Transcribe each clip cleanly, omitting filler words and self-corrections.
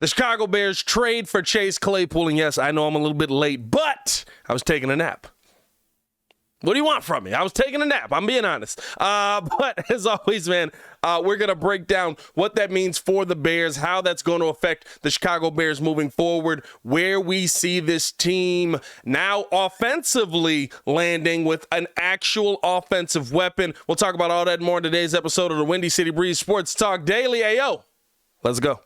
The Chicago Bears trade for Chase Claypool, and yes, I know I'm a little bit late, but I was taking a nap. What do you want from me? I was taking a nap. I'm being honest. But as always, man, we're going to break down what that means for the Bears, how that's going to affect the Chicago Bears moving forward, where we see this team now offensively landing with an actual offensive weapon. We'll talk about all that and more in today's episode of the Windy City Breeze Sports Talk Daily. Ayo, let's go.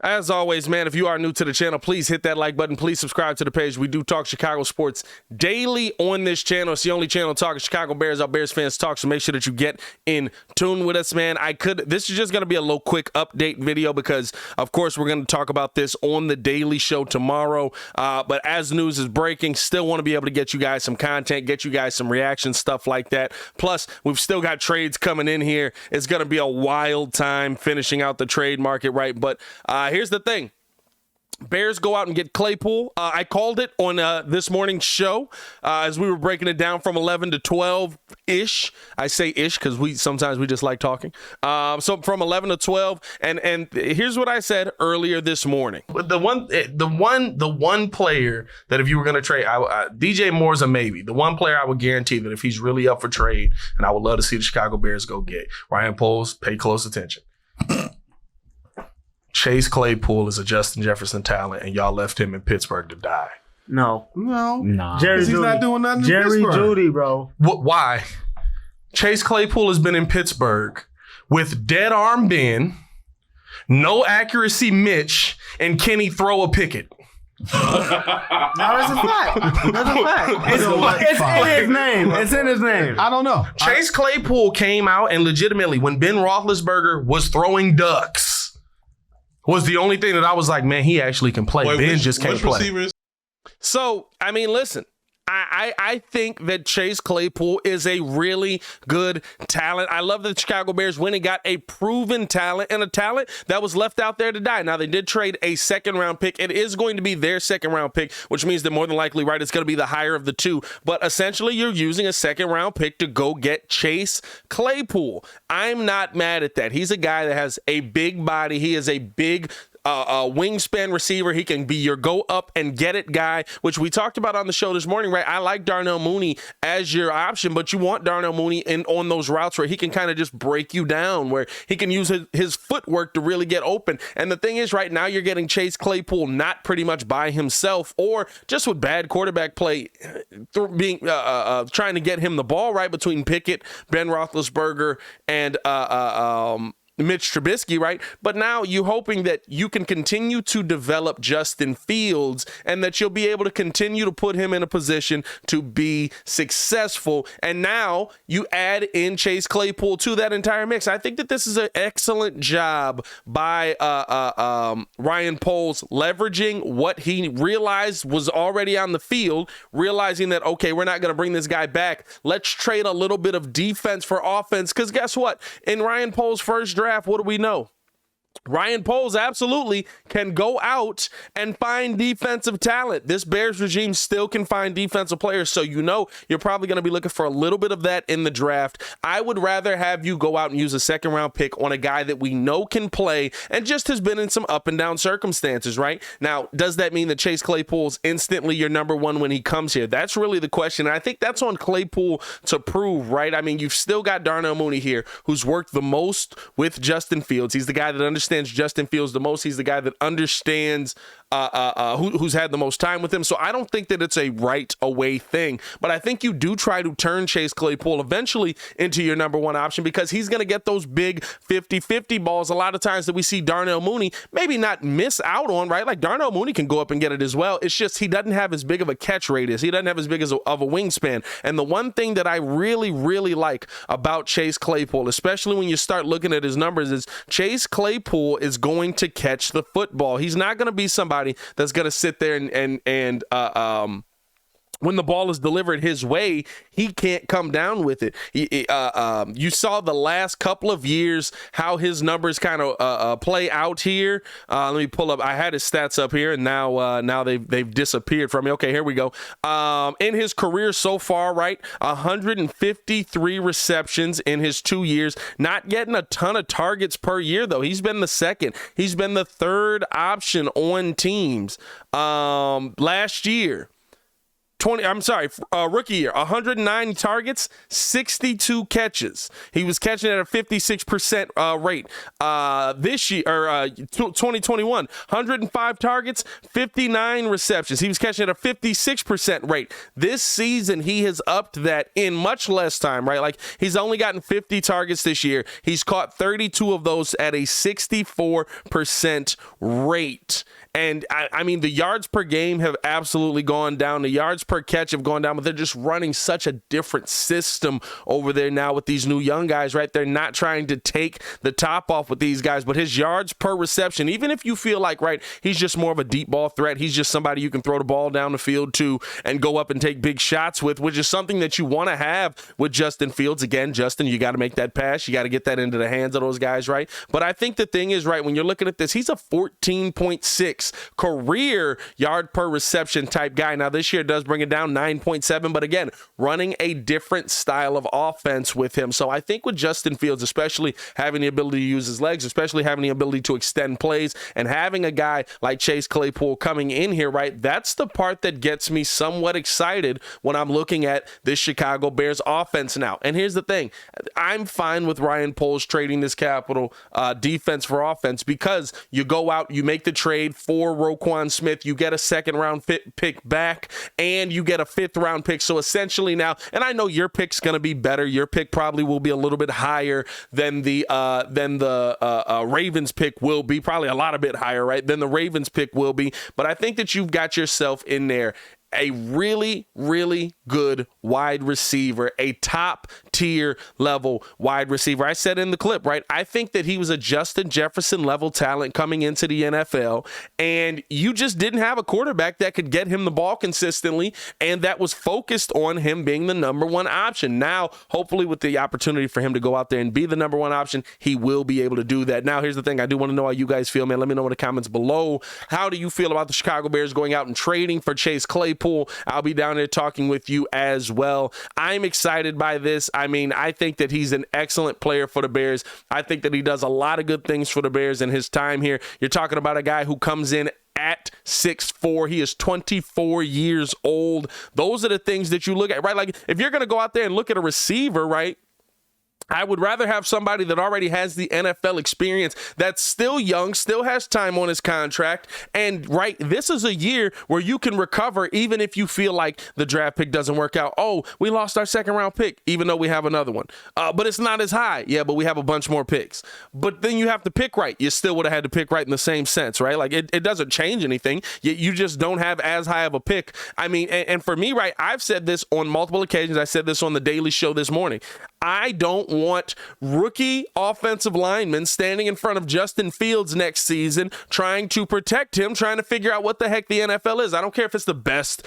As always, man, if you are new to the channel, please hit that like button. Please subscribe to the page. We do talk Chicago sports daily on this channel. It's the only channel talking Chicago Bears. Our Bears fans talk, so make sure that you get in tune with us, man. This is just going to be a little quick update video because, of course, we're going to talk about this on the daily show tomorrow. But as news is breaking, still want to be able to get you guys some content, get you guys some reactions, stuff like that. Plus, we've still got trades coming in here. It's going to be a wild time finishing out the trade market, right? But here's the thing. Bears go out and get Claypool. I called it on this morning's show as we were breaking it down from 11 to 12-ish. I say ish because sometimes we just like talking. So from 11 to 12, and here's what I said earlier this morning. The one player that if you were going to trade, DJ Moore's a maybe. The one player I would guarantee that if he's really up for trade, and I would love to see the Chicago Bears go get Ryan Poles. Pay close attention. Chase Claypool is a Justin Jefferson talent, and y'all left him in Pittsburgh to die. No. Jerry Judy. He's not doing nothing. Jerry Judy, bro. Why? Chase Claypool has been in Pittsburgh with dead arm Ben, no accuracy Mitch, and Kenny throw a Pickett. No, that's a fact. That's a fact. It's in his name. It's in his name. I don't know. Chase Claypool came out and legitimately, when Ben Roethlisberger was throwing ducks, was the only thing that I was like, man, he actually can play. Ben just can't play. Receivers? So, I mean, listen, I think that Chase Claypool is a really good talent. I love that the Chicago Bears went and got a proven talent and a talent that was left out there to die. Now, they did trade a second-round pick. It is going to be their second-round pick, which means that more than likely, right, it's going to be the higher of the two. But essentially, you're using a second-round pick to go get Chase Claypool. I'm not mad at that. He's a guy that has a big body. He is a big wingspan receiver. He can be your go up and get it guy, which we talked about on the show this morning, right? I like Darnell Mooney as your option, but you want Darnell Mooney on those routes where he can kind of just break you down, where he can use his footwork to really get open. And the thing is, right now you're getting Chase Claypool not pretty much by himself or just with bad quarterback play, trying to get him the ball right between Pickett, Ben Roethlisberger, and Mitch Trubisky, right? But now you're hoping that you can continue to develop Justin Fields and that you'll be able to continue to put him in a position to be successful. And now you add in Chase Claypool to that entire mix. I think that this is an excellent job by Ryan Poles, leveraging what he realized was already on the field, realizing that, okay, we're not going to bring this guy back. Let's trade a little bit of defense for offense. Because guess what? In Ryan Poles' first draft, what do we know? Ryan Poles absolutely can go out and find defensive talent. This Bears regime still can find defensive players, so you know you're probably going to be looking for a little bit of that in the draft. I would rather have you go out and use a second-round pick on a guy that we know can play and just has been in some up-and-down circumstances, right? Now, does that mean that Chase Claypool's instantly your number one when he comes here? That's really the question, and I think that's on Claypool to prove, right? I mean, you've still got Darnell Mooney here, who's worked the most with Justin Fields. He's the guy that understands Justin Fields the most. He's the guy that understands who's had the most time with him. So I don't think that it's a right away thing, but I think you do try to turn Chase Claypool eventually into your number one option because he's going to get those big 50-50 balls a lot of times that we see Darnell Mooney maybe not miss out on, right? Like Darnell Mooney can go up and get it as well. It's just he doesn't have as big of a catch radius. He doesn't have as big of a wingspan. And the one thing that I really, really like about Chase Claypool, especially when you start looking at his numbers, is Chase Claypool is going to catch the football. He's not going to be somebody that's going to sit there and when the ball is delivered his way, he can't come down with it. You saw the last couple of years how his numbers kind of play out here. Let me pull up. I had his stats up here, and now they've disappeared from me. Okay, here we go. In his career so far, right, 153 receptions in his 2 years. Not getting a ton of targets per year, though. He's been the second. He's been the third option on teams. Last year, rookie year, 109 targets, 62 catches. He was catching at a 56% rate. This year, 2021, 105 targets, 59 receptions. He was catching at a 56% rate. This season, he has upped that in much less time, right? Like, he's only gotten 50 targets this year. He's caught 32 of those at a 64% rate. And I mean, the yards per game have absolutely gone down. The yards per catch have gone down, but they're just running such a different system over there now with these new young guys, right? They're not trying to take the top off with these guys, but his yards per reception, even if you feel like, right, he's just more of a deep ball threat. He's just somebody you can throw the ball down the field to and go up and take big shots with, which is something that you want to have with Justin Fields. Again, Justin, you got to make that pass. You got to get that into the hands of those guys, right? But I think the thing is, right, when you're looking at this, he's a 14.6 career yard per reception type guy. Now, this year does bring it down 9.7, but again, running a different style of offense with him. So I think with Justin Fields, especially having the ability to use his legs, especially having the ability to extend plays, and having a guy like Chase Claypool coming in here, right, that's the part that gets me somewhat excited when I'm looking at this Chicago Bears offense now. And here's the thing. I'm fine with Ryan Poles trading this capital defense for offense, because you go out, you make the trade for Roquan Smith, you get a second-round pick back, and you get a fifth-round pick. So essentially now, and I know your pick's going to be better. Your pick probably will be a little bit higher than the Ravens pick will be, probably a lot of bit higher, right, than the Ravens pick will be. But I think that you've got yourself in there a really, really good wide receiver, a top-tier level wide receiver. I said in the clip, right, I think that he was a Justin Jefferson level talent coming into the NFL, and you just didn't have a quarterback that could get him the ball consistently, and that was focused on him being the number one option. Now, hopefully with the opportunity for him to go out there and be the number one option, he will be able to do that. Now, here's the thing. I do want to know how you guys feel, man. Let me know in the comments below. How do you feel about the Chicago Bears going out and trading for Chase Claypool? I'll be down there talking with you as well. I'm excited by this. I mean, I think that he's an excellent player for the Bears. I think that he does a lot of good things for the Bears in his time here. You're talking about a guy who comes in at 6'4". He is 24 years old. Those are the things that you look at, right? Like, if you're going to go out there and look at a receiver, right, I would rather have somebody that already has the NFL experience, that's still young, still has time on his contract. And, right, this is a year where you can recover even if you feel like the draft pick doesn't work out. Oh, we lost our second-round pick, even though we have another one. But it's not as high. Yeah, but we have a bunch more picks. But then you have to pick right. You still would have had to pick right in the same sense, right? Like, it doesn't change anything. You just don't have as high of a pick. I mean, and for me, right, I've said this on multiple occasions. I said this on the Daily Show this morning. I don't want rookie offensive linemen standing in front of Justin Fields next season trying to protect him, trying to figure out what the heck the NFL is. I don't care if it's the best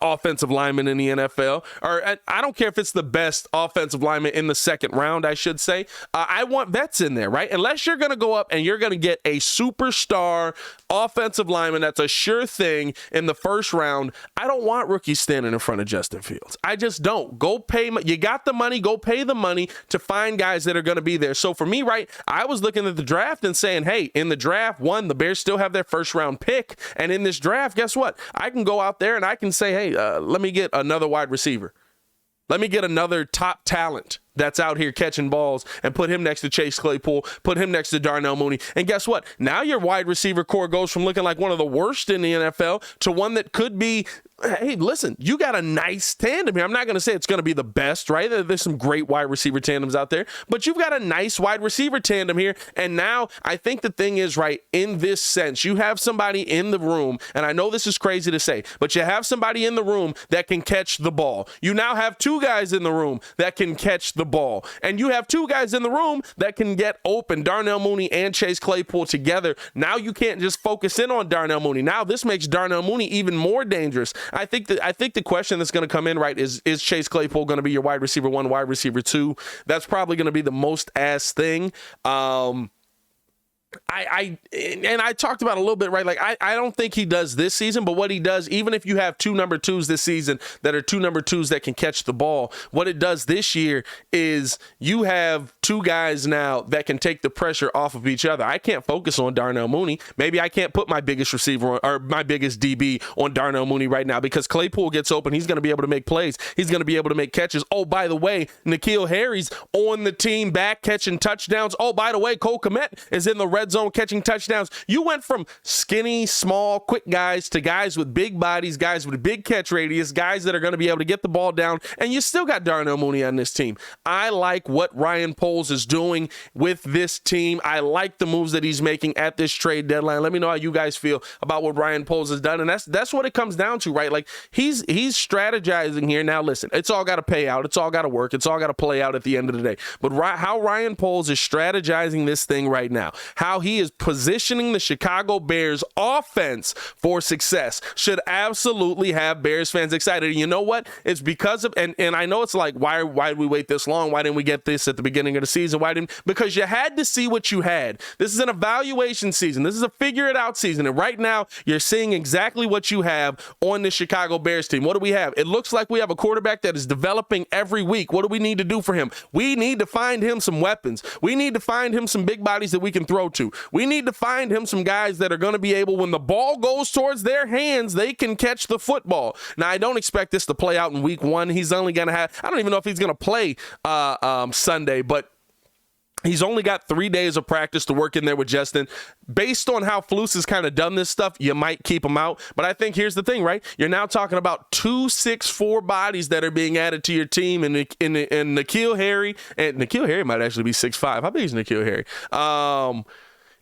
offensive lineman in the NFL, or I don't care if it's the best offensive lineman in the second round, I should say. I want vets in there, right? Unless you're going to go up and you're going to get a superstar offensive lineman that's a sure thing in the first round, I don't want rookies standing in front of Justin Fields. I just don't. Go pay. You got the money. Go pay the money to find guys that are going to be there. So for me, right, I was looking at the draft and saying, hey, in the draft, one, the Bears still have their first round pick. And in this draft, guess what? I can go out there and I can say, hey, let me get another wide receiver. Let me get another top talent that's out here catching balls and put him next to Chase Claypool, put him next to Darnell Mooney. And guess what? Now your wide receiver core goes from looking like one of the worst in the NFL to one that could be hey, listen, you got a nice tandem here. I'm not going to say it's going to be the best, right? There's some great wide receiver tandems out there, but you've got a nice wide receiver tandem here. And now I think the thing is, right, in this sense, you have somebody in the room, and I know this is crazy to say, but you have somebody in the room that can catch the ball. You now have two guys in the room that can catch the ball. And you have two guys in the room that can get open, Darnell Mooney and Chase Claypool together. Now you can't just focus in on Darnell Mooney. Now this makes Darnell Mooney even more dangerous. I think the question that's going to come in, right, is Chase Claypool going to be your wide receiver 1, wide receiver 2? That's probably going to be the most asked thing. I talked about a little bit, right? Like, I don't think he does this season, but what he does, even if you have two number 2s this season that are two number 2s that can catch the ball, what it does this year is you have two guys now that can take the pressure off of each other. I can't focus on Darnell Mooney. Maybe I can't put my biggest receiver or my biggest DB on Darnell Mooney right now because Claypool gets open. He's going to be able to make plays. He's going to be able to make catches. Oh, by the way, N'Keal Harry's on the team back catching touchdowns. Oh, by the way, Cole Kmet is in the red zone catching touchdowns. You went from skinny, small, quick guys to guys with big bodies, guys with a big catch radius, guys that are going to be able to get the ball down, and you still got Darnell Mooney on this team. I like what Ryan Poles is doing with this team. I like the moves that he's making at this trade deadline. Let me know how you guys feel about what Ryan Poles has done, and that's what it comes down to, right? Like, he's strategizing here. Now, listen, it's all got to pay out. It's all got to work. It's all got to play out at the end of the day. But how Ryan Poles is strategizing this thing right now, how he is positioning the Chicago Bears offense for success should absolutely have Bears fans excited. And you know what? It's because of, and I know it's like, why did we wait this long? Why didn't we get this at the beginning of the season? Because you had to see what you had. This is an evaluation season. This is a figure it out season. And right now you're seeing exactly what you have on the Chicago Bears team. What do we have? It looks like we have a quarterback that is developing every week. What do we need to do for him? We need to find him some weapons. We need to find him some big bodies that we can throw to. We need to find him some guys that are going to be able, when the ball goes towards their hands, they can catch the football. Now, I don't expect this to play out in week 1. He's only going to have, I don't even know if he's going to play Sunday, but he's only got 3 days of practice to work in there with Justin. Based on how Flus has kind of done this stuff, you might keep him out. But I think here's the thing, right? You're now talking about 2 6'4" bodies that are being added to your team, and N'Keal Harry, and N'Keal Harry might actually be 6'5". How big is N'Keal Harry?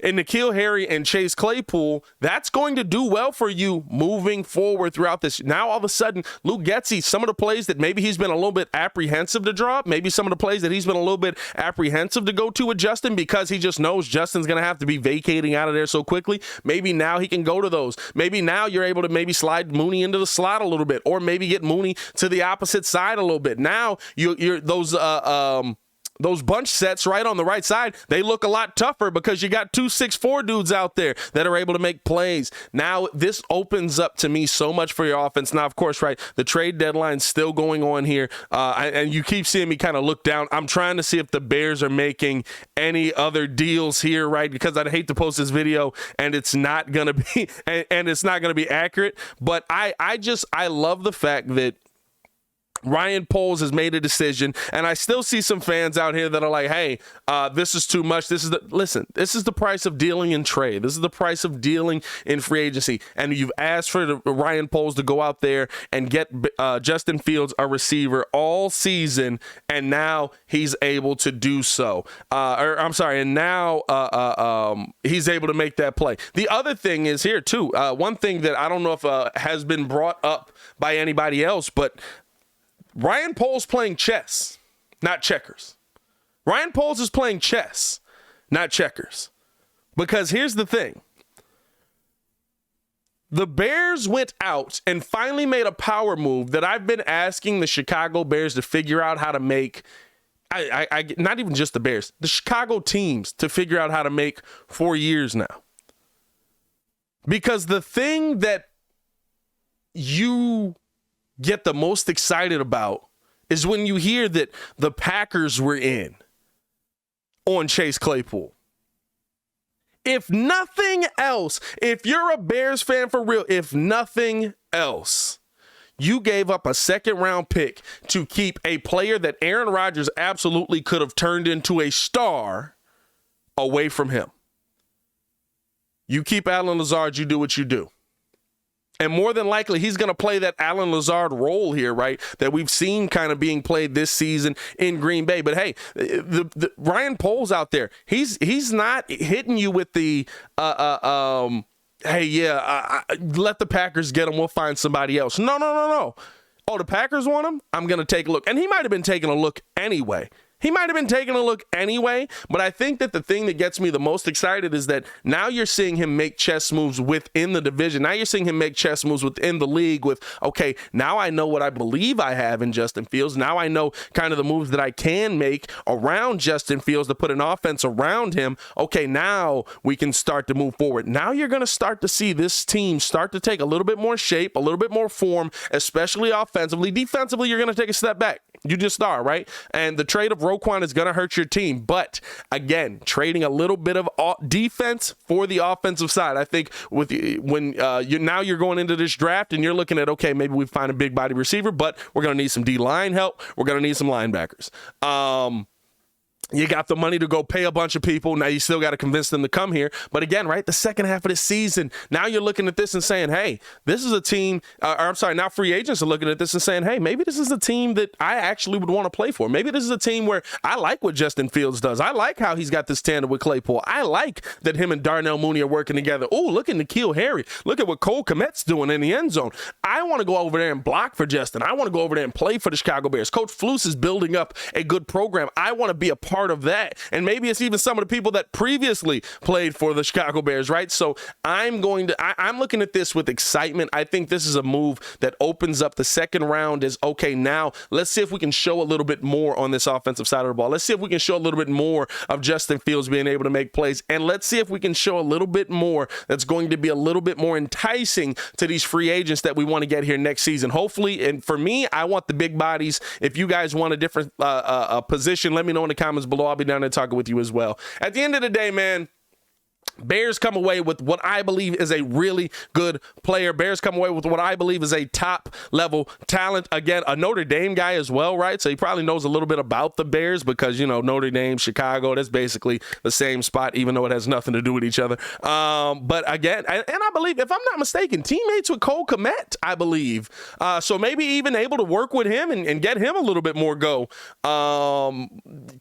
And N'Keal Harry and Chase Claypool, that's going to do well for you moving forward throughout this. Now, all of a sudden, Luke Getsy, some of the plays that maybe he's been a little bit apprehensive to drop, maybe some of the plays that he's been a little bit apprehensive to go to with Justin because he just knows Justin's going to have to be vacating out of there so quickly. Maybe now he can go to those. Maybe now you're able to maybe slide Mooney into the slot a little bit, or maybe get Mooney to the opposite side a little bit. Now, you're those bunch sets right on the right side, they look a lot tougher because you got 2 6'4" dudes out there that are able to make plays. Now, this opens up to me so much for your offense. Now, of course, right, the trade deadline's still going on here, and you keep seeing me kind of look down. I'm trying to see if the Bears are making any other deals here, right, because I'd hate to post this video and it's not going to be and it's not going to be accurate. But I love the fact that Ryan Poles has made a decision, and I still see some fans out here that are like, hey, this is too much. This is the price of dealing in trade. This is the price of dealing in free agency. And you've asked for Ryan Poles to go out there and get Justin Fields a receiver all season, and now he's able to do so. And now he's able to make that play. The other thing is here, too. One thing that I don't know if has been brought up by anybody else, but Ryan Poles playing chess, not checkers. Ryan Poles is playing chess, not checkers. Because here's the thing. The Bears went out and finally made a power move that I've been asking the Chicago Bears to figure out how to make. Not even just the Bears, the Chicago teams to figure out how to make for years now. Because the thing that you get the most excited about is when you hear that the Packers were in on Chase Claypool. If nothing else, if you're a Bears fan for real, if nothing else, you gave up a second-round pick to keep a player that Aaron Rodgers absolutely could have turned into a star away from him. You keep Allen Lazard, you do what you do. And more than likely, he's going to play that Allen Lazard role here, right, that we've seen kind of being played this season in Green Bay. But, hey, the Ryan Poles out there, he's not hitting you with the hey, yeah, let the Packers get him. We'll find somebody else. No. Oh, the Packers want him? I'm going to take a look. And he might have been taking a look anyway. But I think that the thing that gets me the most excited is that now you're seeing him make chess moves within the division. Now you're seeing him make chess moves within the league with, okay, now I know what I believe I have in Justin Fields. Now I know kind of the moves that I can make around Justin Fields to put an offense around him. Okay, now we can start to move forward. Now you're going to start to see this team start to take a little bit more shape, a little bit more form, especially offensively. Defensively, you're going to take a step back. You just are, right? And the trade of Roquan is going to hurt your team. But, again, trading a little bit of defense for the offensive side. I think when you're going into this draft and you're looking at, okay, maybe we find a big body receiver, but we're going to need some D-line help. We're going to need some linebackers. You got the money to go pay a bunch of people. Now you still got to convince them to come here. But again, right, the second half of the season, now you're looking at this and saying, hey, this is a team, now free agents are looking at this and saying, hey, maybe this is a team that I actually would want to play for. Maybe this is a team where I like what Justin Fields does. I like how he's got this tandem with Claypool. I like that him and Darnell Mooney are working together. Oh, look at N'Keal Harry. Look at what Cole Kmet's doing in the end zone. I want to go over there and block for Justin. I want to go over there and play for the Chicago Bears. Coach Flus is building up a good program. I want to be a part of that. And maybe it's even some of the people that previously played for the Chicago Bears, right? So I'm looking at this with excitement. I think this is a move that opens up the second round is, okay, now let's see if we can show a little bit more on this offensive side of the ball. Let's see if we can show a little bit more of Justin Fields being able to make plays. And let's see if we can show a little bit more that's going to be a little bit more enticing to these free agents that we want to get here next season. Hopefully, and for me, I want the big bodies. If you guys want a different position, let me know in the comments below. I'll be down there talking with you as well. At the end of the day, man, Bears come away with what I believe is a really good player. Bears come away with what I believe is a top-level talent. Again, a Notre Dame guy as well, right? So he probably knows a little bit about the Bears because, Notre Dame, Chicago, that's basically the same spot, even though it has nothing to do with each other. But again, and I believe, if I'm not mistaken, teammates with Cole Kmet, I believe. So maybe even able to work with him and get him a little bit more go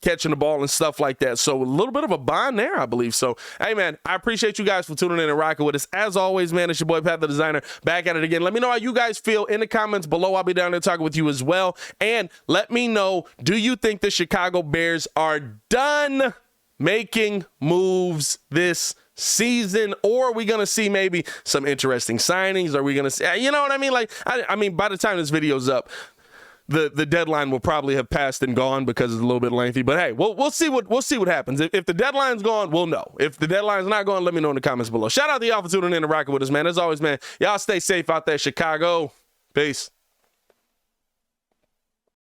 catching the ball and stuff like that. So a little bit of a bond there, I believe. So, hey, man, I appreciate you guys for tuning in and rocking with us. As always, man, it's your boy, Pat the Designer, back at it again. Let me know how you guys feel in the comments below. I'll be down there talking with you as well. And let me know, do you think the Chicago Bears are done making moves this season, or are we going to see maybe some interesting signings? Are we going to see, you know what I mean? Like, I mean, by the time this video's up, the deadline will probably have passed and gone because it's a little bit lengthy. But hey, we'll see what happens. If the deadline's gone, we'll know. If the deadline's not gone, let me know in the comments below. Shout out to y'all for tuning in and rocking with us, man. As always, man, y'all stay safe out there, Chicago. Peace.